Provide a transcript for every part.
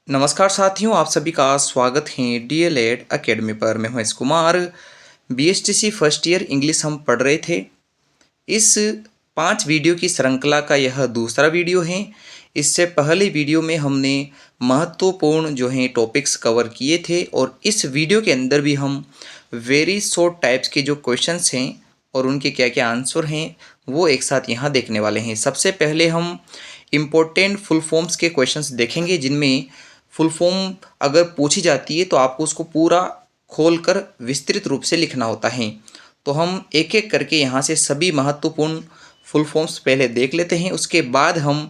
नमस्कार साथियों, आप सभी का स्वागत है डीएलएड एकेडमी पर। मैं हूं S Kumar. BSTC first year English हम पढ़ रहे थे। इस 5 वीडियो की श्रृंखला का यह दूसरा वीडियो है। इससे पहले वीडियो में हमने महत्वपूर्ण जो हैं टॉपिक्स कवर किए थे और इस वीडियो के अंदर भी हम वेरी शॉर्ट टाइप्स के जो क्वेश्चंस हैं और उनके क्या क्या आंसर हैं वो एक साथ यहाँ देखने वाले हैं। सबसे पहले हम इम्पोर्टेंट फुल फॉर्म्स के क्वेश्चंस देखेंगे, जिनमें फुल फॉर्म अगर पूछी जाती है तो आपको उसको पूरा खोलकर विस्तृत रूप से लिखना होता है। तो हम एक एक करके यहाँ से सभी महत्वपूर्ण फुल फॉर्म्स पहले देख लेते हैं, उसके बाद हम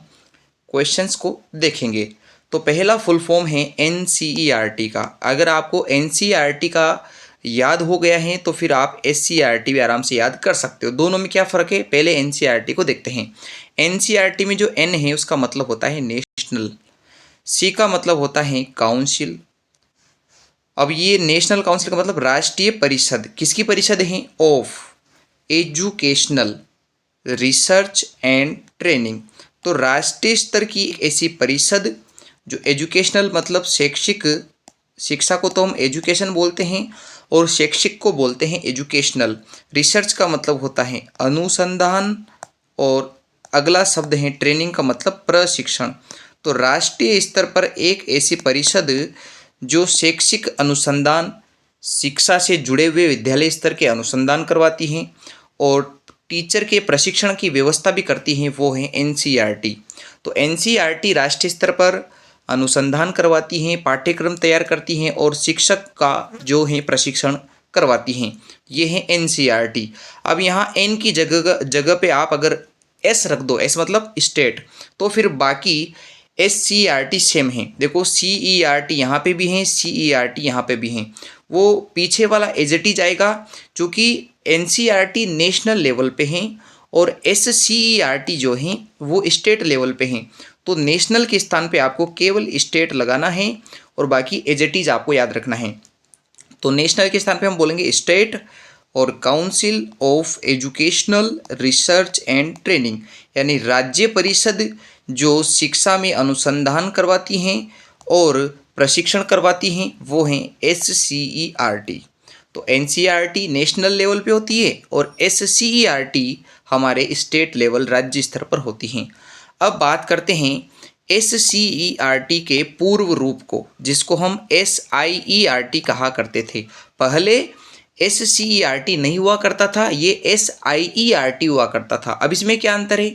क्वेश्चंस को देखेंगे। तो पहला फुल फॉर्म है एनसीईआरटी का। अगर आपको एनसीईआरटी का याद हो गया है तो फिर आप एससीईआरटी भी आराम से याद कर सकते हो। दोनों में क्या फ़र्क है, पहले एनसीईआरटी को देखते हैं। एनसीईआरटी में जो एन है उसका मतलब होता है नेशनल, सी का मतलब होता है काउंसिल। अब ये नेशनल काउंसिल का मतलब राष्ट्रीय परिषद, किसकी परिषद है, of educational research and training. तो राष्ट्रीय स्तर की एक ऐसी परिषद जो एजुकेशनल मतलब शैक्षिक, शिक्षा को तो हम एजुकेशन बोलते हैं और शैक्षिक को बोलते हैं एजुकेशनल। रिसर्च का मतलब होता है अनुसंधान और अगला शब्द है ट्रेनिंग का मतलब प्रशिक्षण। तो राष्ट्रीय स्तर पर एक ऐसी परिषद जो शैक्षिक अनुसंधान, शिक्षा से जुड़े हुए विद्यालय स्तर के अनुसंधान करवाती हैं और टीचर के प्रशिक्षण की व्यवस्था भी करती हैं, वो है एनसीईआरटी। तो एनसीईआरटी राष्ट्रीय स्तर पर अनुसंधान करवाती हैं, पाठ्यक्रम तैयार करती हैं और शिक्षक का जो है प्रशिक्षण करवाती हैं। ये है एनसीईआरटी। अब यहाँ एन की जगह जगह पे आप अगर एस रख दो, एस मतलब स्टेट, तो फिर बाकी एससीईआरटी सेम है। देखो सीईआरटी यहाँ पे भी हैं, सीईआरटी यहाँ पे भी हैं। वो पीछे वाला एज इट इज आएगा, क्योंकि एनसीईआरटी नेशनल लेवल पे हैं और एससीईआरटी जो हैं वो स्टेट लेवल पे हैं। तो नेशनल के स्थान पे आपको केवल स्टेट लगाना है और बाकी एज इट इज आपको याद रखना है। तो नेशनल के स्थान पे हम बोलेंगे स्टेट और council of educational research and training, यानी राज्य परिषद जो शिक्षा में अनुसंधान करवाती हैं और प्रशिक्षण करवाती हैं, वो हैं एससीईआरटी। तो एनसीईआरटी नेशनल लेवल पे होती है और एससीईआरटी हमारे स्टेट लेवल, राज्य स्तर पर होती हैं। अब बात करते हैं एससीईआरटी के पूर्व रूप को, जिसको हम एसआईईआरटी कहा करते थे। पहले एससीईआरटी नहीं हुआ करता था, ये एसआईईआरटी हुआ करता था। अब इसमें क्या अंतर है,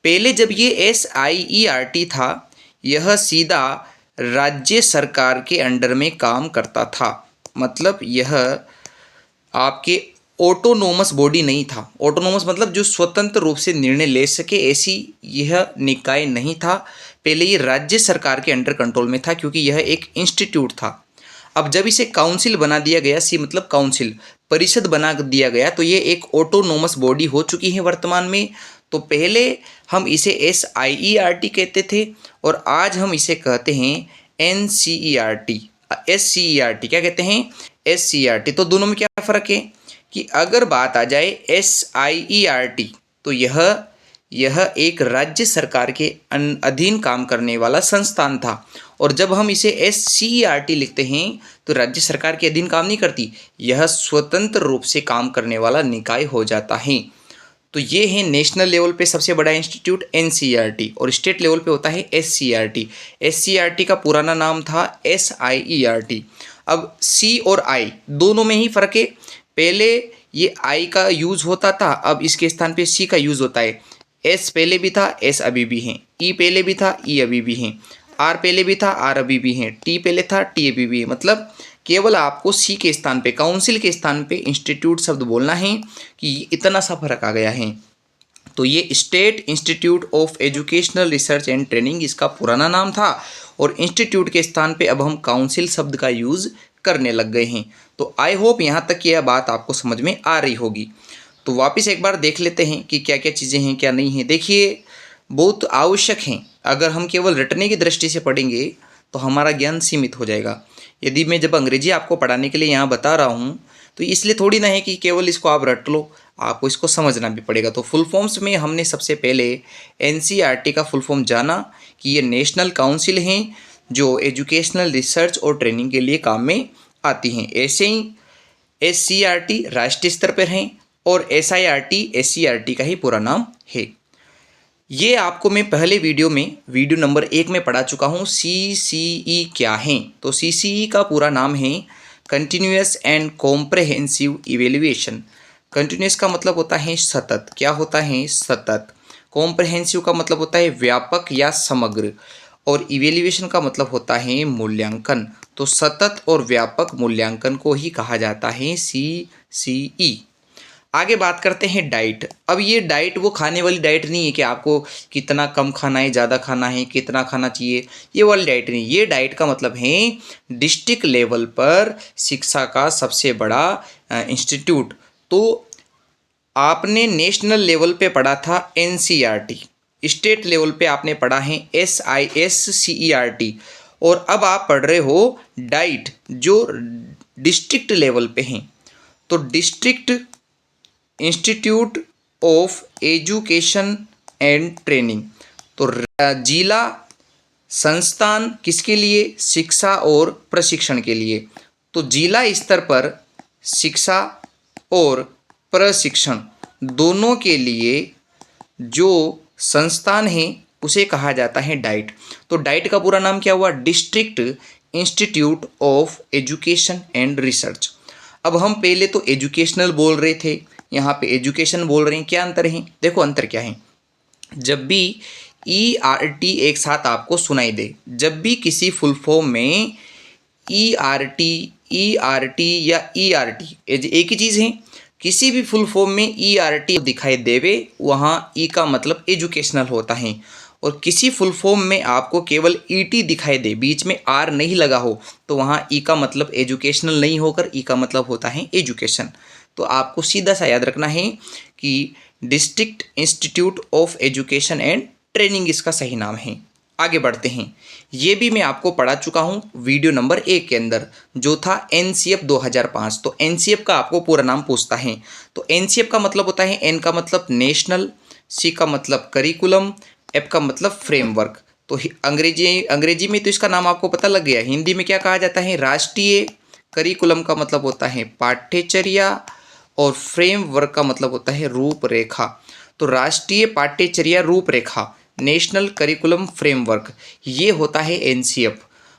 पहले जब ये एसआईईआरटी था, यह सीधा राज्य सरकार के अंडर में काम करता था। मतलब यह आपके ऑटोनोमस बॉडी नहीं था। ऑटोनोमस मतलब जो स्वतंत्र रूप से निर्णय ले सके, ऐसी यह निकाय नहीं था। पहले ये राज्य सरकार के अंडर कंट्रोल में था, क्योंकि यह एक इंस्टीट्यूट था। अब जब इसे काउंसिल बना दिया गया, सी मतलब काउंसिल, परिषद बना दिया गया, तो ये एक ऑटोनोमस बॉडी हो चुकी है वर्तमान में। तो पहले हम इसे एसआईईआरटी कहते थे और आज हम इसे कहते हैं एनसीईआरटी, एससीईआरटी। क्या कहते हैं, एससीईआरटी। तो दोनों में क्या फ़र्क है कि अगर बात आ जाए एसआईईआरटी, तो यह एक राज्य सरकार के अधीन काम करने वाला संस्थान था। और जब हम इसे एससीईआरटी लिखते हैं तो राज्य सरकार के अधीन काम नहीं करती, यह स्वतंत्र रूप से काम करने वाला निकाय हो जाता है। तो ये है नेशनल लेवल पे सबसे बड़ा इंस्टीट्यूट एनसीईआरटी और स्टेट लेवल पे होता है एससीईआरटी। एससीईआरटी का पुराना नाम था एसआईईआरटी। अब सी और आई दोनों में ही फ़र्क है। पहले ये आई का यूज़ होता था, अब इसके स्थान पे सी का यूज़ होता है। एस पहले भी था, एस अभी भी हैं। ई पहले भी था, ई अभी भी हैं। आर पहले भी था, आर अभी भी हैं। टी पहले था, टी अभी भी है। मतलब केवल आपको सी के स्थान पे, काउंसिल के स्थान पे इंस्टीट्यूट शब्द बोलना है कि इतना सा फर्क आ गया है। तो ये state institute of educational research and training इसका पुराना नाम था और इंस्टीट्यूट के स्थान पे अब हम काउंसिल शब्द का यूज़ करने लग गए हैं। तो आई होप यहाँ तक यह बात आपको समझ में आ रही होगी। तो वापस एक बार देख लेते हैं कि क्या क्या चीज़ें हैं, क्या नहीं हैं। देखिए, बहुत आवश्यक हैं। अगर हम केवल रटने की दृष्टि से पढ़ेंगे तो हमारा ज्ञान सीमित हो जाएगा। यदि मैं जब अंग्रेजी आपको पढ़ाने के लिए यहाँ बता रहा हूँ तो इसलिए थोड़ी ना है कि केवल इसको आप रट लो, आपको इसको समझना भी पड़ेगा। तो फुल फॉर्म्स में हमने सबसे पहले एनसीईआरटी का फुल फॉर्म जाना कि ये नेशनल काउंसिल हैं जो एजुकेशनल रिसर्च और ट्रेनिंग के लिए काम में आती हैं। ऐसे ही SCERT राष्ट्रीय स्तर पर हैं और SIRT का ही पूरा नाम है। ये आपको मैं पहले वीडियो नंबर 1 में पढ़ा चुका हूँ। CCE क्या है? तो CCE का पूरा नाम है continuous and comprehensive evaluation. Continuous का मतलब होता है सतत। क्या होता है? सतत। कॉम्प्रहेंसिव का मतलब होता है व्यापक या समग्र, और इवेल्युएशन का मतलब होता है मूल्यांकन। तो सतत और व्यापक मूल्यांकन को ही कहा जाता है CCE। आगे बात करते हैं डाइट। अब ये डाइट वो खाने वाली डाइट नहीं है कि आपको कितना कम खाना है, ज़्यादा खाना है, कितना खाना चाहिए, ये वाली डाइट नहीं। ये डाइट का मतलब है डिस्ट्रिक्ट लेवल पर शिक्षा का सबसे बड़ा इंस्टीट्यूट। तो आपने नेशनल लेवल पे पढ़ा था NCERT, स्टेट लेवल पे आपने पढ़ा है SISCERT, और अब आप पढ़ रहे हो डाइट जो डिस्ट्रिक्ट लेवल पे हैं। तो district institute of education and training. तो जिला संस्थान किसके लिए? शिक्षा और प्रशिक्षण के लिए। तो जिला स्तर पर शिक्षा और प्रशिक्षण दोनों के लिए जो संस्थान है उसे कहा जाता है डाइट। तो डाइट का पूरा नाम क्या हुआ? District institute of education and research. अब हम पहले तो एजुकेशनल बोल रहे थे, यहाँ पे एजुकेशन बोल रहे हैं। क्या अंतर है? देखो अंतर क्या है। जब भी ERT एक साथ आपको सुनाई दे, जब भी किसी फुल फॉर्म में ERT या ERT एक ही चीज़ है, किसी भी फुल फॉर्म में ERT दिखाई देवे, वहाँ E का मतलब एजुकेशनल होता है। और किसी फुल फॉर्म में आपको केवल ET दिखाई दे, बीच में R नहीं लगा हो, तो वहाँ E का मतलब एजुकेशनल नहीं होकर E का मतलब होता है एजुकेशन। तो आपको सीधा सा याद रखना है कि district institute of education and training इसका सही नाम है। आगे बढ़ते हैं। ये भी मैं आपको पढ़ा चुका हूँ वीडियो नंबर 1 के अंदर, जो था NCF 2005। तो NCF का आपको पूरा नाम पूछता है। तो NCF का मतलब होता है, N का मतलब नेशनल, C का मतलब करिकुलम, F का मतलब फ्रेमवर्क। तो अंग्रेजी में तो इसका नाम आपको पता लग गया। हिंदी में क्या कहा जाता है? राष्ट्रीय। करिकुलम का मतलब होता है पाठ्यचर्या, और फ्रेमवर्क का मतलब होता है रूपरेखा। तो राष्ट्रीय पाठ्यचर्या रूपरेखा, नेशनल करिकुलम फ्रेमवर्क, ये होता है NCF।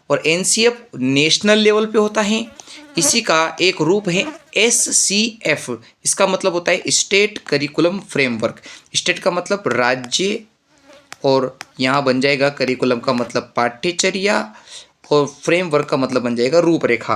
और NCF नेशनल लेवल पे होता है। इसी का एक रूप है SCF। इसका मतलब होता है स्टेट करिकुलम फ्रेमवर्क। स्टेट का मतलब राज्य, और यहाँ बन जाएगा करिकुलम का मतलब पाठ्यचर्या, और फ्रेमवर्क का मतलब बन जाएगा रूपरेखा।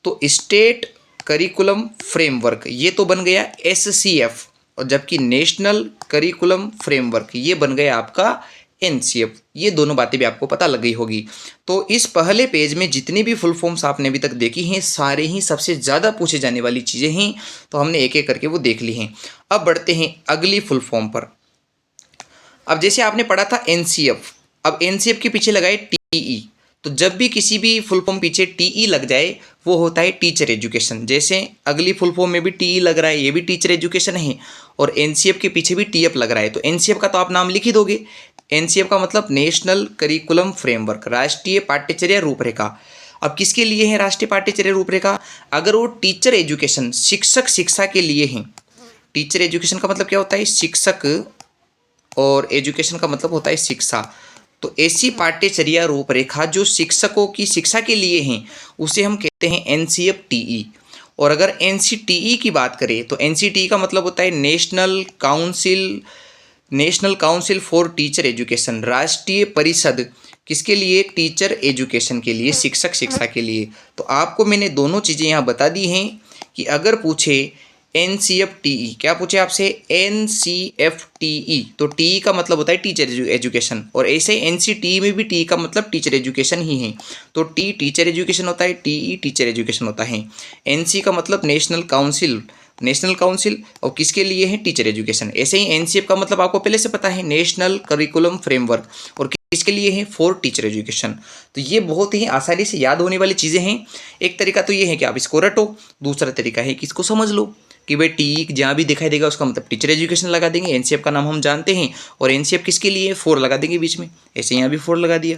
तो स्टेट करिकुलम फ्रेमवर्क ये तो बन गया SCF, और जबकि नेशनल करिकुलम फ्रेमवर्क ये बन गया आपका NCF। ये दोनों बातें भी आपको पता लग गई होगी। तो इस पहले पेज में जितनी भी फुल फॉर्म्स आपने अभी तक देखी हैं, सारे ही सबसे ज़्यादा पूछे जाने वाली चीज़ें हैं। तो हमने एक एक करके वो देख ली हैं। अब बढ़ते हैं अगली फुल फॉर्म पर। अब जैसे आपने पढ़ा था NCF, अब NCF के पीछे लगाए TE। तो जब भी किसी भी फुल फॉर्म पीछे TE लग जाए, वो होता है टीचर एजुकेशन। जैसे अगली फुल फॉर्म में भी TE लग रहा है, ये भी टीचर एजुकेशन है, और NCF के पीछे भी TF लग रहा है। तो NCF का तो आप नाम लिख ही दोगे। NCF का मतलब नेशनल करिकुलम फ्रेमवर्क, राष्ट्रीय पाठ्यचर्या रूपरेखा। अब किसके लिए है राष्ट्रीय पाठ्यचर्या रूपरेखा? अगर वो टीचर एजुकेशन, शिक्षा के लिए है। टीचर एजुकेशन का मतलब क्या होता है? शिक्षक, और एजुकेशन का मतलब होता है शिक्षा। तो ऐसी पाठ्यचर्या रूपरेखा जो शिक्षकों की शिक्षा के लिए हैं, उसे हम कहते हैं NCF TE। और अगर NCTE की बात करें तो NCTE का मतलब होता है national council for teacher education, राष्ट्रीय परिषद किसके लिए? टीचर एजुकेशन के लिए, शिक्षा के लिए। तो आपको मैंने दोनों चीज़ें यहाँ बता दी हैं कि अगर पूछे NCF TE, क्या पूछे आपसे? NCF TE, तो TE का मतलब होता है टीचर एजुकेशन, और ऐसे ही NCTE में भी TE का मतलब टीचर एजुकेशन ही है। तो T टीचर एजुकेशन होता है, TE टीचर एजुकेशन होता है। NC का मतलब नेशनल काउंसिल, और किसके लिए है? Teacher education. ऐसे ही NCF का मतलब आपको पहले से पता है, नेशनल करिकुलम फ्रेमवर्क, और किसके लिए है? For teacher education. तो ये बहुत ही आसानी से याद होने वाली चीज़ें हैं। एक तरीका तो ये है कि आप इसको रटो, दूसरा तरीका है कि इसको समझ लो कि भाई TE जहाँ भी दिखाई देगा उसका मतलब टीचर एजुकेशन लगा देंगे। NCF का नाम हम जानते हैं, और NCF किसके लिए? 4 लगा देंगे बीच में। ऐसे यहाँ भी 4 लगा दिया।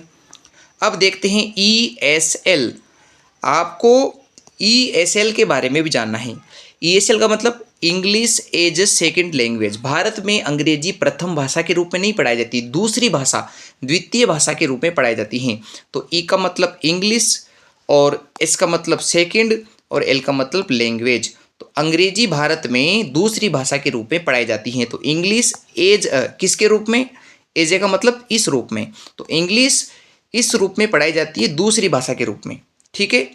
अब देखते हैं ESL। आपको ESL के बारे में भी जानना है। ESL का मतलब English as second language. Bharat में अंग्रेजी प्रथम भाषा के रूप में नहीं पढ़ाई जाती, दूसरी भाषा, द्वितीय भाषा के रूप में पढ़ाई जाती हैं। तो ई का मतलब इंग्लिश, और एस का मतलब सेकेंड, और एल का मतलब लैंग्वेज। तो अंग्रेजी भारत में दूसरी भाषा के रूप में पढ़ाई जाती हैं। तो इंग्लिश एज किसके रूप में? एज का मतलब इस रूप में। तो इंग्लिश इस रूप में पढ़ाई जाती है दूसरी भाषा के रूप में। ठीक है,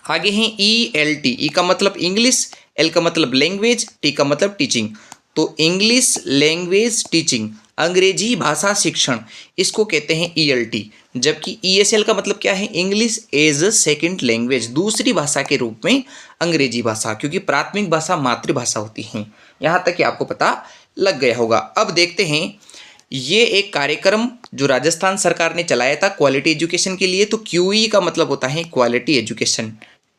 आगे हैं ELT। ई का मतलब इंग्लिश, एल का मतलब लैंग्वेज, टी का मतलब टीचिंग। तो इंग्लिश लैंग्वेज टीचिंग, अंग्रेजी भाषा शिक्षण, इसको कहते हैं ELT। जबकि ESL का मतलब क्या है? English as a second language, दूसरी भाषा के रूप में अंग्रेजी भाषा, क्योंकि प्राथमिक भाषा मातृभाषा होती है। यहाँ तक कि आपको पता लग गया होगा। अब देखते हैं, ये एक कार्यक्रम जो राजस्थान सरकार ने चलाया था क्वालिटी एजुकेशन के लिए। तो QE का मतलब होता है क्वालिटी एजुकेशन,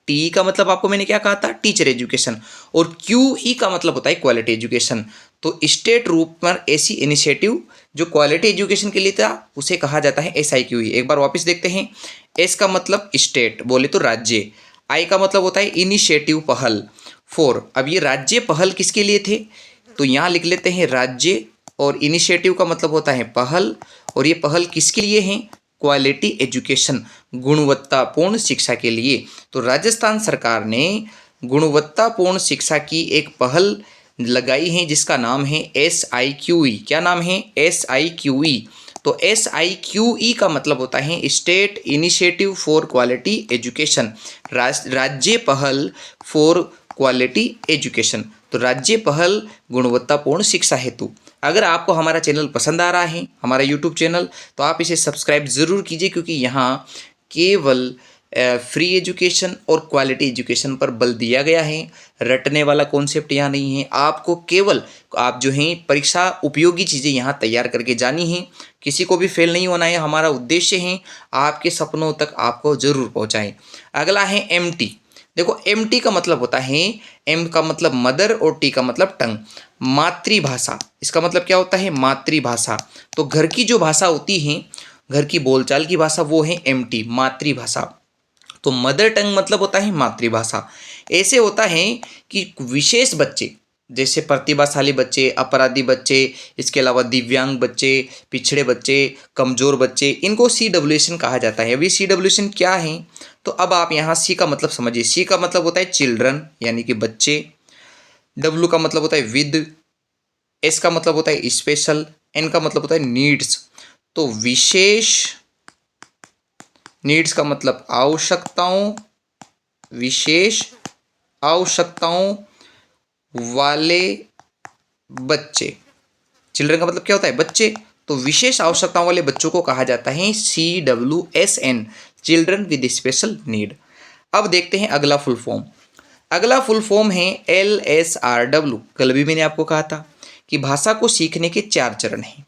टी का मतलब आपको मैंने क्या कहा था? टीचर एजुकेशन, और QE का मतलब होता है क्वालिटी एजुकेशन। तो स्टेट रूप पर ऐसी इनिशिएटिव जो क्वालिटी एजुकेशन के लिए था उसे कहा जाता है SIQE। एक बार वापस देखते हैं। एस का मतलब स्टेट, बोले तो राज्य। आई का मतलब होता है इनिशिएटिव, पहल। फोर, अब ये राज्य पहल किसके लिए थे? तो यहाँ लिख लेते हैं राज्य, और इनिशिएटिव का मतलब होता है पहल, और ये पहल किसके लिए है? क्वालिटी एजुकेशन, गुणवत्तापूर्ण शिक्षा के लिए। तो राजस्थान सरकार ने गुणवत्तापूर्ण शिक्षा की एक पहल लगाई है जिसका नाम है SIQE। क्या नाम है? SIQE। तो SIQE का मतलब होता है state initiative for quality education, राज्य पहल फॉर क्वालिटी एजुकेशन। तो राज्य पहल गुणवत्तापूर्ण शिक्षा हेतु। अगर आपको हमारा चैनल पसंद आ रहा है, हमारा यूट्यूब चैनल, तो आप इसे सब्सक्राइब ज़रूर कीजिए, क्योंकि यहाँ केवल फ्री एजुकेशन और क्वालिटी एजुकेशन पर बल दिया गया है। रटने वाला कॉन्सेप्ट यहाँ नहीं है। आपको केवल आप जो हैं परीक्षा उपयोगी चीज़ें यहाँ तैयार करके जानी हैं। किसी को भी फेल नहीं होना है, हमारा उद्देश्य है आपके सपनों तक आपको ज़रूर पहुँचाएं। अगला है MT। देखो, MT का मतलब होता है, M का मतलब मदर और T का मतलब टंग, मातृभाषा। इसका मतलब क्या होता है? मातृभाषा। तो घर की जो भाषा होती है, घर की बोलचाल की भाषा, वो है MT, मातृभाषा। तो मदर टंग मतलब होता है मातृभाषा। ऐसे होता है कि विशेष बच्चे, जैसे प्रतिभाशाली बच्चे, अपराधी बच्चे, इसके अलावा दिव्यांग बच्चे, पिछड़े बच्चे, कमज़ोर बच्चे, इनको CWSN कहा जाता है। अभी CWSN क्या है? तो अब आप यहाँ C का मतलब समझिए। C का मतलब होता है चिल्ड्रन, यानी कि बच्चे। W का मतलब होता है विद। S का मतलब होता है स्पेशल। N का मतलब होता है नीड्स। तो विशेष, नीड्स का मतलब आवश्यकताओं, विशेष आवश्यकताओं वाले बच्चे। चिल्ड्रन का मतलब क्या होता है? बच्चे। तो विशेष आवश्यकताओं वाले बच्चों को कहा जाता है CWSN, children with special need. अब देखते हैं अगला फुल फॉर्म। अगला फुल फॉर्म है LSRW। कल भी मैंने आपको कहा था कि भाषा को सीखने के 4 चरण हैं,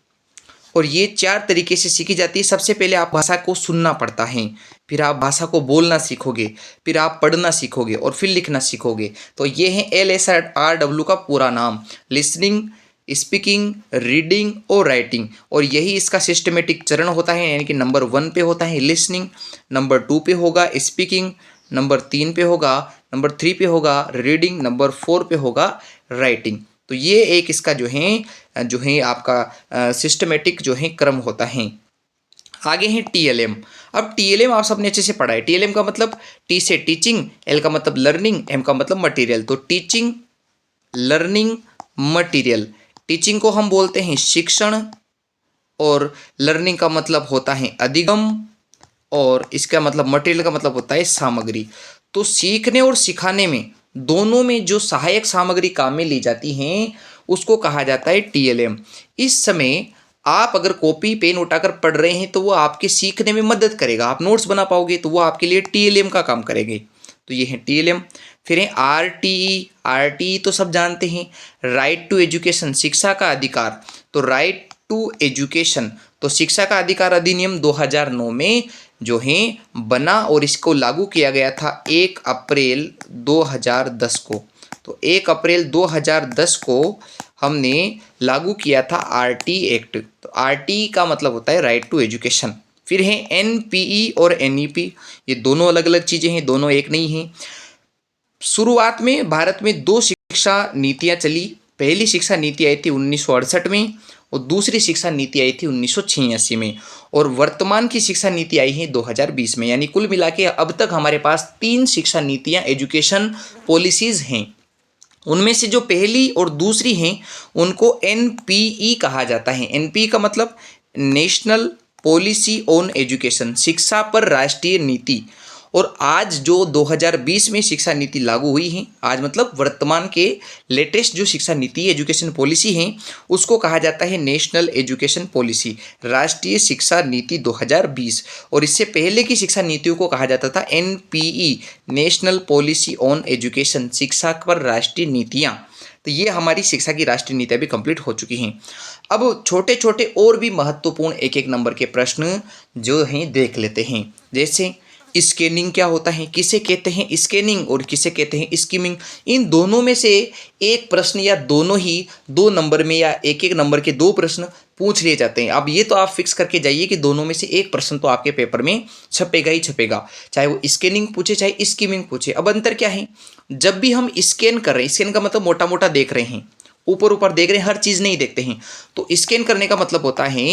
और ये 4 तरीके से सीखी जाती है। सबसे पहले आप भाषा को सुनना पड़ता है, फिर आप भाषा को बोलना सीखोगे, फिर आप पढ़ना सीखोगे, और फिर लिखना सीखोगे। तो ये है LSRW का पूरा नाम, लिसनिंग, स्पीकिंग, रीडिंग और राइटिंग। और यही इसका सिस्टमेटिक चरण होता है, यानी कि नंबर 1 पे होता है लिसनिंग, नंबर 2 पे होगा स्पीकिंग, नंबर 3 पे होगा, नंबर 3 पे होगा रीडिंग, नंबर 4 पे होगा राइटिंग। तो ये एक इसका जो है आपका सिस्टमेटिक जो है क्रम होता है। आगे है TLM। अब TLM आप सबने अच्छे से पढ़ा है। TLM का मतलब T से टीचिंग, L का मतलब लर्निंग, M का मतलब मटेरियल। तो टीचिंग, लर्निंग, मटेरियल। टीचिंग को हम बोलते हैं शिक्षण, और लर्निंग का मतलब होता है अधिगम, और इसका मतलब मटेरियल का मतलब होता है सामग्री। तो सीखने और सिखाने में दोनों में जो सहायक सामग्री काम में ली जाती हैं उसको कहा जाता है TLM। इस समय आप अगर कॉपी पेन उठाकर पढ़ रहे हैं तो वो आपके सीखने में मदद करेगा, आप नोट्स बना पाओगे, तो वो आपके लिए TLM का काम करेंगे। तो ये है TLM। फिर है RTE। तो सब जानते हैं, राइट टू एजुकेशन, शिक्षा का अधिकार। तो राइट टू एजुकेशन, तो शिक्षा का अधिकार अधिनियम 2009 में जो है बना, और इसको लागू किया गया था 1 अप्रैल 2010 को। तो 1 अप्रैल 2010 को हमने लागू किया था RT एक्ट। तो RT का मतलब होता है राइट टू एजुकेशन। फिर हैं एनपीई और एनईपी, ये दोनों अलग अलग चीज़ें हैं, दोनों एक नहीं हैं। शुरुआत में भारत में दो शिक्षा नीतियाँ चली। पहली शिक्षा नीति आई थी 1968 में और दूसरी शिक्षा नीति आई थी 1986 में, और वर्तमान की शिक्षा नीति आई है 2020 में। यानी कुल मिला के अब तक हमारे पास 3 शिक्षा नीतियाँ, एजुकेशन पॉलिसीज़ हैं। उनमें से जो पहली और दूसरी हैं उनको एनपीई कहा जाता है। एनपीई का मतलब नेशनल पॉलिसी ऑन एजुकेशन, शिक्षा पर राष्ट्रीय नीति। और आज जो 2020 में शिक्षा नीति लागू हुई है, आज मतलब वर्तमान के लेटेस्ट जो शिक्षा नीति एजुकेशन पॉलिसी है, उसको कहा जाता है नेशनल एजुकेशन पॉलिसी, राष्ट्रीय शिक्षा नीति 2020। और इससे पहले की शिक्षा नीतियों को कहा जाता था NPE, national policy on education, शिक्षा पर राष्ट्रीय नीतियाँ। तो ये हमारी शिक्षा की राष्ट्रीय नीतियाँ भी कंप्लीट हो चुकी हैं। अब छोटे छोटे और भी महत्वपूर्ण एक एक नंबर के प्रश्न जो हैं देख लेते हैं। जैसे स्कैनिंग क्या होता है, किसे कहते हैं स्कैनिंग और किसे कहते हैं स्कीमिंग। इन दोनों में से एक प्रश्न या दोनों ही 2 नंबर में या एक एक नंबर के 2 प्रश्न पूछ लिए जाते हैं। अब ये तो आप फिक्स करके जाइए कि दोनों में से एक प्रश्न तो आपके पेपर में छपेगा ही छपेगा, चाहे वो स्कैनिंग पूछे चाहे स्कीमिंग पूछे। अब अंतर क्या है, जब भी हम स्कैन कर रहे हैं, स्कैन का मतलब मोटा मोटा देख रहे हैं, ऊपर ऊपर देख रहे हैं, हर चीज़ नहीं देखते हैं। तो स्कैन करने का मतलब होता है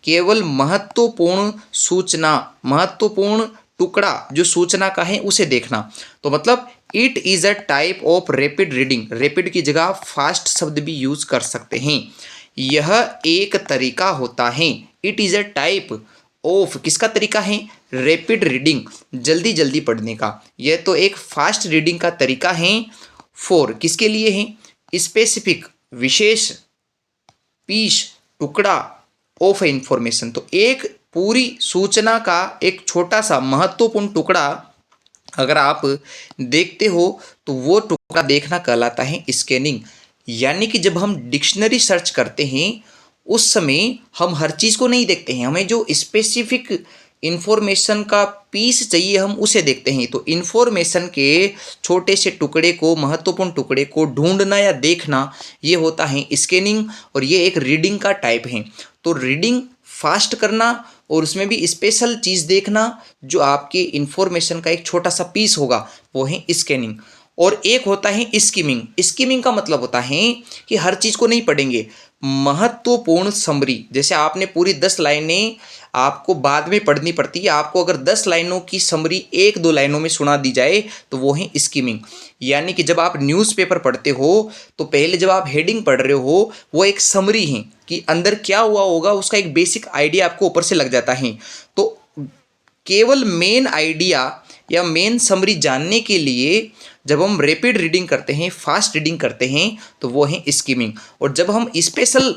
केवल महत्वपूर्ण सूचना, महत्वपूर्ण टुकड़ा जो सूचना का है उसे देखना। तो मतलब it is a type of rapid reading, rapid की जगह फास्ट शब्द भी यूज कर सकते हैं। यह एक तरीका होता है, it is a type of, किसका तरीका है, रैपिड रीडिंग, जल्दी जल्दी पढ़ने का। यह तो एक फास्ट रीडिंग का तरीका है। फॉर किसके लिए है, स्पेसिफिक, विशेष, पीस, टुकड़ा, ऑफ इंफॉर्मेशन। तो एक पूरी सूचना का एक छोटा सा महत्वपूर्ण टुकड़ा अगर आप देखते हो तो वो टुकड़ा देखना कहलाता है स्कैनिंग। यानी कि जब हम डिक्शनरी सर्च करते हैं उस समय हम हर चीज़ को नहीं देखते हैं, हमें जो स्पेसिफिक इंफॉर्मेशन का पीस चाहिए हम उसे देखते हैं। तो इंफॉर्मेशन के छोटे से टुकड़े को, महत्वपूर्ण टुकड़े को ढूंढना या देखना, ये होता है स्कैनिंग, और ये एक रीडिंग का टाइप है। तो रीडिंग फास्ट करना और उसमें भी स्पेशल चीज़ देखना जो आपके इंफॉर्मेशन का एक छोटा सा पीस होगा, वो है स्कैनिंग। और एक होता है स्कीमिंग। स्कीमिंग का मतलब होता है कि हर चीज़ को नहीं पढ़ेंगे, महत्वपूर्ण समरी, जैसे आपने पूरी 10 लाइनें आपको बाद में पढ़नी पड़ती है, आपको अगर 10 लाइनों की समरी 1-2 लाइनों में सुना दी जाए तो वो है स्कीमिंग। यानी कि जब आप न्यूज़पेपर पढ़ते हो तो पहले जब आप हेडिंग पढ़ रहे हो वो एक समरी है कि अंदर क्या हुआ होगा, उसका एक बेसिक आइडिया आपको ऊपर से लग जाता है। तो केवल मेन आइडिया या मेन समरी जानने के लिए जब हम रैपिड रीडिंग करते हैं, फास्ट रीडिंग करते हैं, तो वो है स्कीमिंग। और जब हम स्पेशल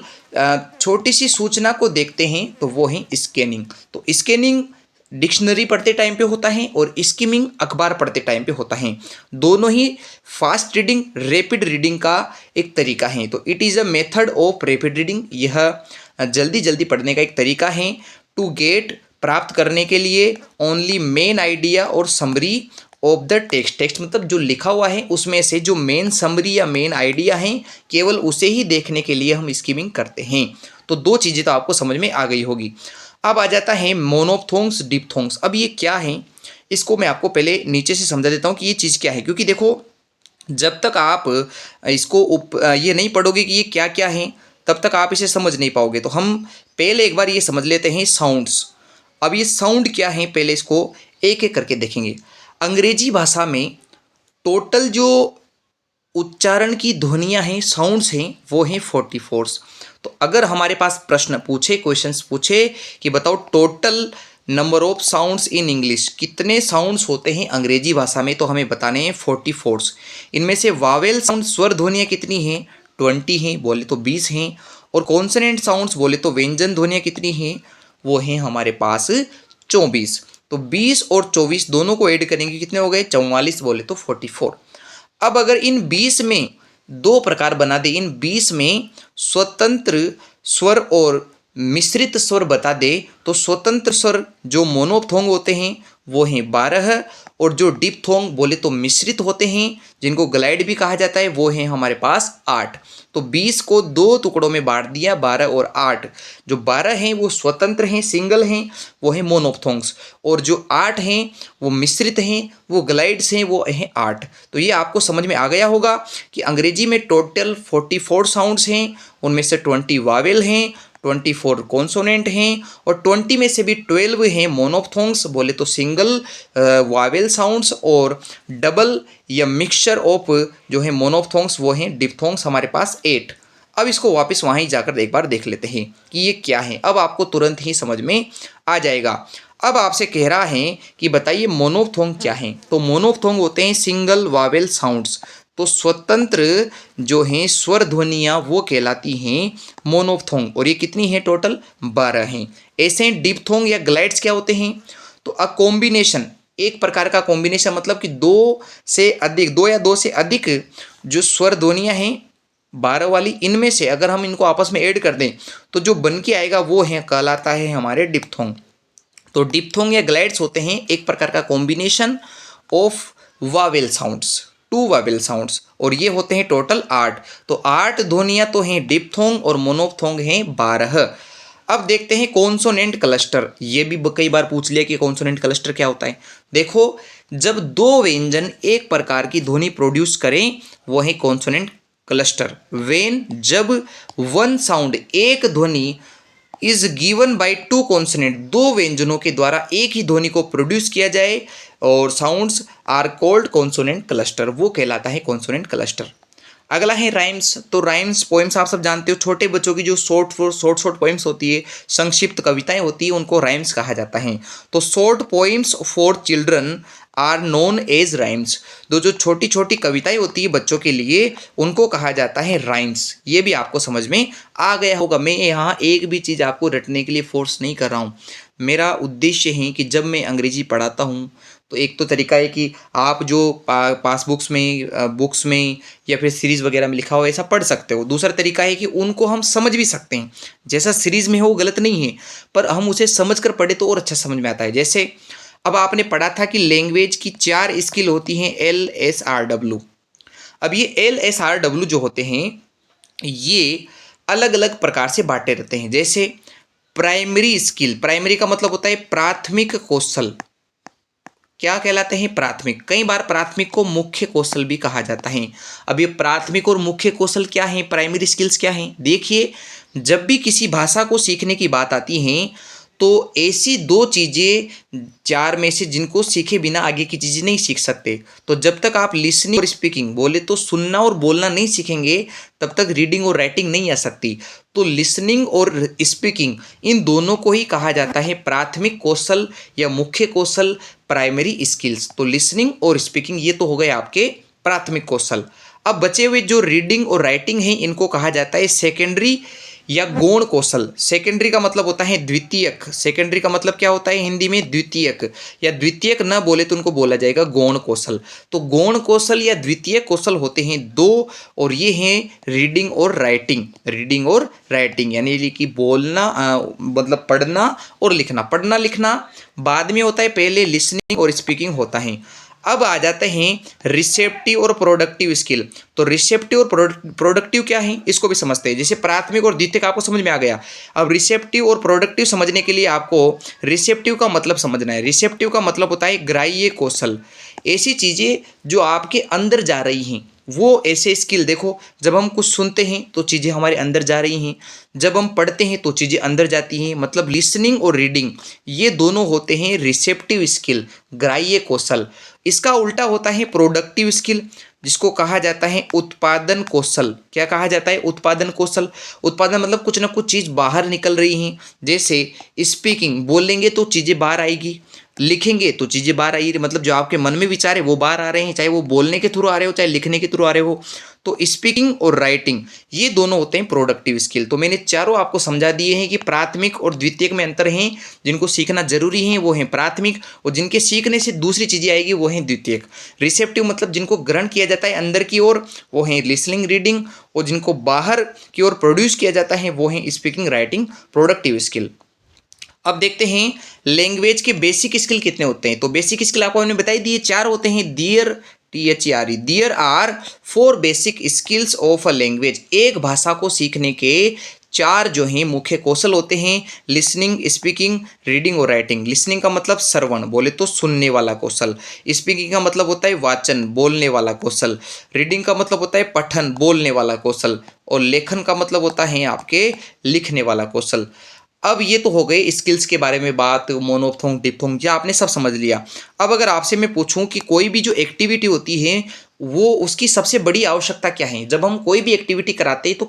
छोटी सी सूचना को देखते हैं तो वो है स्कैनिंग। तो स्कैनिंग डिक्शनरी पढ़ते टाइम पे होता है और स्कीमिंग अखबार पढ़ते टाइम पे होता है। दोनों ही फास्ट रीडिंग, रैपिड रीडिंग का एक तरीका है। तो it is a method of rapid reading, यह जल्दी जल्दी पढ़ने का एक तरीका है। टू गेट, प्राप्त करने के लिए, ओनली मेन आइडिया और summary of the text, text मतलब जो लिखा हुआ है उसमें से जो मेन समरी या मेन आइडिया है केवल उसे ही देखने के लिए हम स्कीमिंग करते हैं। तो 2 चीज़ें तो आपको समझ में आ गई होगी। अब आ जाता है मोनोप्थोंग्स, डिप्थोंग्स। अब ये क्या है, इसको मैं आपको पहले नीचे से समझा देता हूँ कि ये चीज़ क्या है। क्योंकि देखो, जब तक आप इसको ये नहीं पढ़ोगे कि ये क्या क्या है, तब तक आप इसे समझ नहीं पाओगे। तो हम पहले एक बार ये समझ लेते हैं साउंड्स। अब ये साउंड क्या है, पहले इसको एक एक करके देखेंगे। अंग्रेजी भाषा में टोटल जो उच्चारण की ध्वनियाँ हैं, साउंड्स हैं, वो हैं 44। तो अगर हमारे पास प्रश्न पूछे, क्वेश्चंस पूछे कि बताओ total number of sounds in English, कितने साउंड्स होते हैं अंग्रेजी भाषा में, तो हमें बताने हैं 44। इनमें से वावेल साउंड, स्वर ध्वनियाँ कितनी हैं, 20 हैं, बोले तो 20 हैं। और कॉन्सोनेंट साउंड्स बोले तो व्यंजन ध्वनियाँ कितनी हैं, वो हैं हमारे पास 24। तो 20 और 24 दोनों को ऐड करेंगे, कितने हो गए, 44, बोले तो 44। अब अगर इन 20 में 2 प्रकार बना दे, इन 20 में स्वतंत्र स्वर और मिश्रित स्वर बता दे, तो स्वतंत्र स्वर जो मोनोप्थोंग होते हैं वो हैं 12 और जो डिप्थोंग बोले तो मिश्रित होते हैं, जिनको ग्लाइड भी कहा जाता है, वो हैं हमारे पास 8। तो 20 को दो टुकड़ों में बांट दिया, 12 और 8। जो 12 हैं वो स्वतंत्र हैं, सिंगल हैं, वो हैं मोनोप्थोंग्स, और जो 8 हैं वो मिश्रित हैं, वो ग्लाइड्स हैं, वो हैं 8। तो ये आपको समझ में आ गया होगा कि अंग्रेजी में टोटल 44 साउंड्स हैं, उनमें से 20 वावेल हैं, 24 कॉन्सोनेंट हैं, और 20 में से भी 12 हैं मोनोप्थोंग्स बोले तो सिंगल वावेल साउंड्स, और डबल या मिक्सचर ऑफ जो है मोनोप्थोंग्स वो हैं डिप्थोंग्स हमारे पास 8। अब इसको वापस वहाँ ही जाकर एक बार देख लेते हैं कि ये क्या है। अब आपको तुरंत ही समझ में आ जाएगा। अब आपसे कह रहा है कि बताइए मोनोप्थोंग क्या है। तो मोनोप्थोंग होते हैं सिंगल वावेल साउंड्स। तो स्वतंत्र जो हैं स्वर ध्वनियाँ वो कहलाती हैं मोनोप्थोंग, और ये कितनी है टोटल 12 हैं। ऐसे डिप्थोंग या ग्लाइड्स क्या होते हैं। तो अ कॉम्बिनेशन, एक प्रकार का कॉम्बिनेशन, मतलब कि दो से अधिक, दो या दो से अधिक जो स्वर ध्वनियाँ हैं 12 वाली, इनमें से अगर हम इनको आपस में ऐड कर दें तो जो बन के आएगा वो है कहलाता है हमारे डिप्थोंग। तो डिप्थोंग या ग्लाइड्स होते हैं एक प्रकार का combination of vowel sounds, two vowel sounds, और ये होते हैं टोटल 8। तो 8 ध्वनियाँ तो हैं डिप्थोंग और मोनोप्थोंग हैं 12। अब देखते हैं कॉन्सोनेंट क्लस्टर। ये भी कई बार पूछ लिया कि कॉन्सोनेंट क्लस्टर क्या होता है। देखो, जब दो व्यंजन एक प्रकार की ध्वनि प्रोड्यूस करें वो है कॉन्सोनेंट क्लस्टर। वेन, जब वन साउंड, एक ध्वनि is given by two consonant, दो व्यंजनों के द्वारा एक ही ध्वनि को प्रोड्यूस किया जाए, और sounds are called consonant cluster, वो कहलाता है कॉन्सोनेंट क्लस्टर। अगला है राइम्स। तो राइम्स पोएम्स आप सब जानते हो, छोटे बच्चों की जो शॉर्ट पोएम्स होती है, संक्षिप्त कविताएं होती है, उनको राइम्स कहा जाता है। तो short poems for children are known as rhymes. तो जो छोटी छोटी कविताएं होती है बच्चों के लिए, उनको कहा जाता है राइम्स। ये भी आपको समझ में आ गया होगा। मैं यहाँ एक भी चीज़ आपको रटने के लिए फोर्स नहीं कर रहा हूँ। मेरा उद्देश्य है कि जब मैं अंग्रेजी पढ़ाता हूँ तो एक तो तरीका है कि आप जो पासबुक्स में, बुक्स में या फिर सीरीज़ वगैरह में लिखा हो ऐसा पढ़ सकते हो। दूसरा तरीका है कि उनको हम समझ भी सकते हैं, जैसा सीरीज़ में हो वो गलत नहीं है, पर हम उसे समझ कर पढ़े तो और अच्छा समझ में आता है। जैसे अब आपने पढ़ा था कि लैंग्वेज की 4 स्किल होती हैं, LSRW। अब ये LSRW जो होते हैं ये अलग अलग प्रकार से बांटे रहते हैं। जैसे प्राइमरी स्किल, प्राइमरी का मतलब होता है प्राथमिक कौशल। क्या कहलाते हैं प्राथमिक। कई बार प्राथमिक को मुख्य कौशल भी कहा जाता है। अब ये प्राथमिक और मुख्य कौशल क्या है, प्राइमरी स्किल्स क्या हैं। देखिए, जब भी किसी भाषा को सीखने की बात आती है तो ऐसी दो चीज़ें 4 में से जिनको सीखे बिना आगे की चीज़ें नहीं सीख सकते। तो जब तक आप लिसनिंग और स्पीकिंग बोले तो सुनना और बोलना नहीं सीखेंगे तब तक रीडिंग और राइटिंग नहीं आ सकती। तो लिसनिंग और स्पीकिंग, इन दोनों को ही कहा जाता है प्राथमिक कौशल या मुख्य कौशल, प्राइमरी स्किल्स। तो लिसनिंग और स्पीकिंग ये तो हो गए आपके प्राथमिक कौशल। अब बचे हुए जो रीडिंग और राइटिंग हैं इनको कहा जाता है सेकेंडरी या गौण कौशल। सेकेंडरी का मतलब होता है द्वितीयक। सेकेंडरी का मतलब क्या होता है हिंदी में, द्वितीयक, या द्वितीयक ना बोले तो उनको बोला जाएगा गौण कौशल। तो गौण कौशल या द्वितीय कौशल होते हैं 2, और ये हैं रीडिंग और राइटिंग। रीडिंग और राइटिंग यानी कि बोलना, मतलब पढ़ना और लिखना। पढ़ना लिखना बाद में होता है, पहले लिसनिंग और स्पीकिंग होता है। अब आ जाते हैं रिसेप्टिव और प्रोडक्टिव स्किल। तो रिसेप्टिव और प्रोडक्टिव क्या है इसको भी समझते हैं। जैसे प्राथमिक और द्वितीयक आपको समझ में आ गया। अब रिसेप्टिव और प्रोडक्टिव समझने के लिए आपको रिसेप्टिव का मतलब समझना है। रिसेप्टिव का मतलब होता है ग्राह्य कौशल। ऐसी चीज़ें जो आपके अंदर जा रही हैं, वो ऐसे स्किल। देखो, जब हम कुछ सुनते हैं तो चीज़ें हमारे अंदर जा रही हैं, जब हम पढ़ते हैं तो चीज़ें अंदर जाती हैं। मतलब लिसनिंग और रीडिंग ये दोनों होते हैं रिसेप्टिव स्किल, ग्राह्य कौशल। इसका उल्टा होता है प्रोडक्टिव स्किल, जिसको कहा जाता है उत्पादन कौशल। क्या कहा जाता है, उत्पादन कौशल। उत्पादन मतलब कुछ ना कुछ चीज़ बाहर निकल रही हैं। जैसे स्पीकिंग, बोलेंगे तो चीज़ें बाहर आएगी, लिखेंगे तो चीज़ें बाहर आएगी, मतलब जो आपके मन में विचार है वो बाहर आ रहे हैं, चाहे वो बोलने के थ्रू आ रहे हो चाहे लिखने के थ्रू आ रहे हो। तो स्पीकिंग और राइटिंग ये दोनों होते हैं प्रोडक्टिव स्किल। तो मैंने चारों आपको समझा दिए हैं कि प्राथमिक और द्वितीयक में अंतर हैं। जिनको सीखना जरूरी है वो हैं प्राथमिक, और जिनके सीखने से दूसरी चीज़ें आएगी वो हैं द्वितीयक। रिसेप्टिव मतलब जिनको ग्रहण किया जाता है अंदर की ओर, वो हैं लिसनिंग रीडिंग, और जिनको बाहर की ओर प्रोड्यूस किया जाता है वो हैं स्पीकिंग राइटिंग प्रोडक्टिव स्किल। अब देखते हैं लैंग्वेज के बेसिक स्किल कितने होते हैं। तो बेसिक स्किल आपको हमने बताई दिए 4 होते हैं। There are 4 basic skills of a language. एक भाषा को सीखने के 4 जो हैं मुख्य कौशल होते हैं। लिसनिंग, स्पीकिंग, रीडिंग और राइटिंग। लिसनिंग का मतलब श्रवण, बोले तो सुनने वाला कौशल। स्पीकिंग का मतलब होता है वाचन, बोलने वाला कौशल। रीडिंग का मतलब होता है पठन, बोलने वाला कौशल। और लेखन का मतलब होता है आपके लिखने वाला कौशल। अब ये तो हो गए स्किल्स के बारे में बात, मोनोफ्थोंग डिप्थोंग, या आपने सब समझ लिया। अब अगर आपसे मैं पूछूं कि कोई भी जो एक्टिविटी होती है वो उसकी सबसे बड़ी आवश्यकता क्या है। जब हम कोई भी एक्टिविटी कराते हैं तो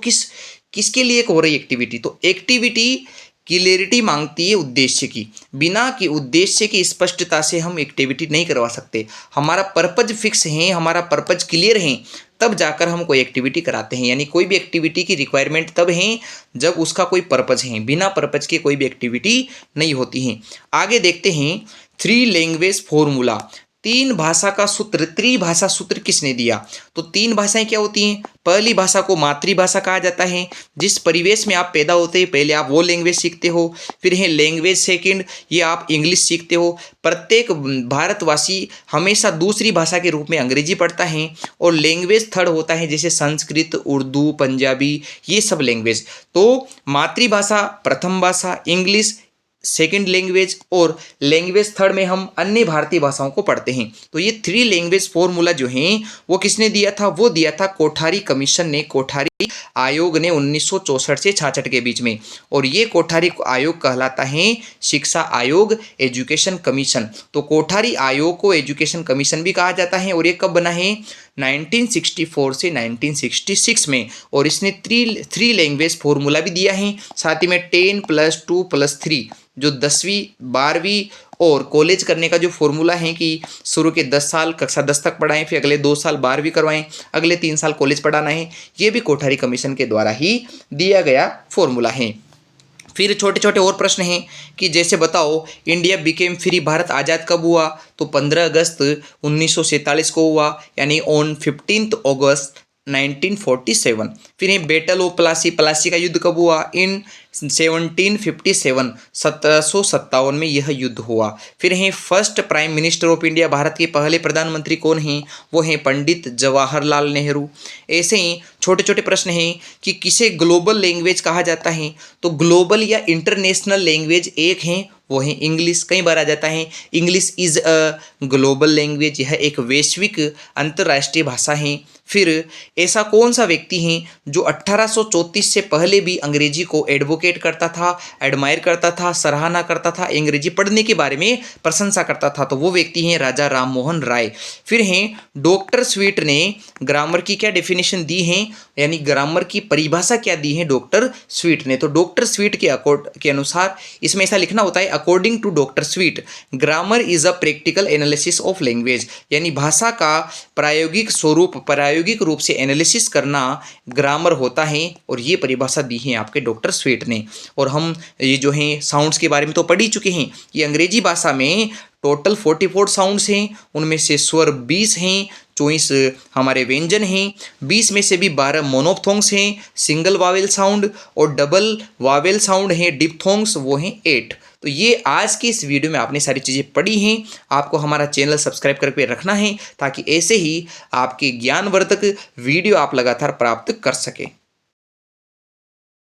किसके लिए हो रही एक्टिविटी, तो एक्टिविटी क्लियरिटी मांगती है उद्देश्य की। बिना कि उद्देश्य की स्पष्टता से हम एक्टिविटी नहीं करवा सकते। हमारा पर्पज फिक्स है, हमारा पर्पज क्लियर है, तब जाकर हम कोई एक्टिविटी कराते हैं। यानी कोई भी एक्टिविटी की रिक्वायरमेंट तब है जब उसका कोई पर्पज है। बिना पर्पज के कोई भी एक्टिविटी नहीं होती है। आगे देखते हैं 3 लैंग्वेज फॉर्मूला। 3 भाषा का सूत्र, त्रिभाषा सूत्र किसने दिया। तो 3 भाषाएं क्या होती हैं। पहली भाषा को मातृभाषा कहा जाता है। जिस परिवेश में आप पैदा होते हैं पहले आप वो लैंग्वेज सीखते हो। फिर है लैंग्वेज सेकंड, ये आप इंग्लिश सीखते हो। प्रत्येक भारतवासी हमेशा दूसरी भाषा के रूप में अंग्रेजी पढ़ता है। और लैंग्वेज थर्ड होता है जैसे संस्कृत, उर्दू, पंजाबी, ये सब लैंग्वेज। तो मातृभाषा प्रथम भाषा, इंग्लिश सेकेंड लैंग्वेज, और लैंग्वेज थर्ड में हम अन्य भारतीय भाषाओं को पढ़ते हैं। तो ये 3 लैंग्वेज फॉर्मूला जो हैं वो किसने दिया था, वो दिया था कोठारी कमीशन ने, कोठारी आयोग ने 1964 से 66 के बीच में। और ये कोठारी आयोग कहलाता है शिक्षा आयोग, एजुकेशन कमीशन। तो कोठारी आयोग को एजुकेशन कमीशन भी कहा जाता है। और ये कब बना है, 1964 से 1966 में। और इसने 3 लैंग्वेज फॉर्मूला भी दिया है। साथ ही में 10+2+3 जो 10वीं 12वीं और कॉलेज करने का जो फॉर्मूला है कि शुरू के 10 साल कक्षा 10 तक पढ़ाएं, फिर अगले 2 साल 12वीं करवाएं, अगले 3 साल कॉलेज पढ़ाना है, ये भी कोठारी कमीशन के द्वारा ही दिया गया फॉर्मूला है। फिर छोटे छोटे और प्रश्न हैं कि जैसे बताओ इंडिया बिकेम फ्री, भारत आज़ाद कब हुआ। तो 15 अगस्त 1947 को हुआ, यानी ऑन 15 अगस्त 1947। फिर है बैटल ऑफ प्लासी, प्लासी का युद्ध कब हुआ, इन 1757, 1757 में यह युद्ध हुआ। फिर है first prime minister of India, Bharat के पहले प्रधानमंत्री कौन हैं, वो हैं पंडित जवाहरलाल नेहरू। ऐसे ही छोटे छोटे प्रश्न हैं कि किसे ग्लोबल लैंग्वेज कहा जाता है। तो ग्लोबल या इंटरनेशनल लैंग्वेज एक है, वो है इंग्लिश। कई बार आ जाता है English is a global language, यह एक वैश्विक अंतर्राष्ट्रीय भाषा है। फिर ऐसा कौन सा व्यक्ति है जो 1834 से पहले भी अंग्रेजी को एडवोकेट करता था, एडमायर करता था, सराहना करता था, अंग्रेजी पढ़ने के बारे में प्रशंसा करता था। तो वो व्यक्ति हैं राजा राम मोहन राय। फिर हैं डॉक्टर स्वीट ने ग्रामर की क्या डेफिनेशन दी है, यानी ग्रामर की परिभाषा क्या दी है डॉक्टर स्वीट ने। तो डॉक्टर स्वीट के अनुसार इसमें ऐसा लिखना होता है, according to doctor Sweet grammar is a practical analysis of language, यानी भाषा का प्रायोगिक रूप से एनालिसिस करना ग्रामर होता है। और ये परिभाषा दी है आपके डॉक्टर स्वीट ने। और हम ये जो हैं साउंड्स के बारे में तो पढ़ ही चुके हैं। ये अंग्रेजी भाषा में टोटल 44 साउंड्स हैं, उनमें से स्वर 20 हैं, 24 हमारे व्यंजन हैं, 20 में से भी 12 मोनोफ्थोंग्स हैं, सिंगल वावेल साउंड, और डबल वावेल साउंड हैं डिप्थोंग्स, वो हैं 8। तो ये आज की इस वीडियो में आपने सारी चीज़ें पढ़ी हैं। आपको हमारा चैनल सब्सक्राइब करके रखना है ताकि ऐसे ही आपके ज्ञानवर्धक वीडियो आप लगातार प्राप्त कर सकें।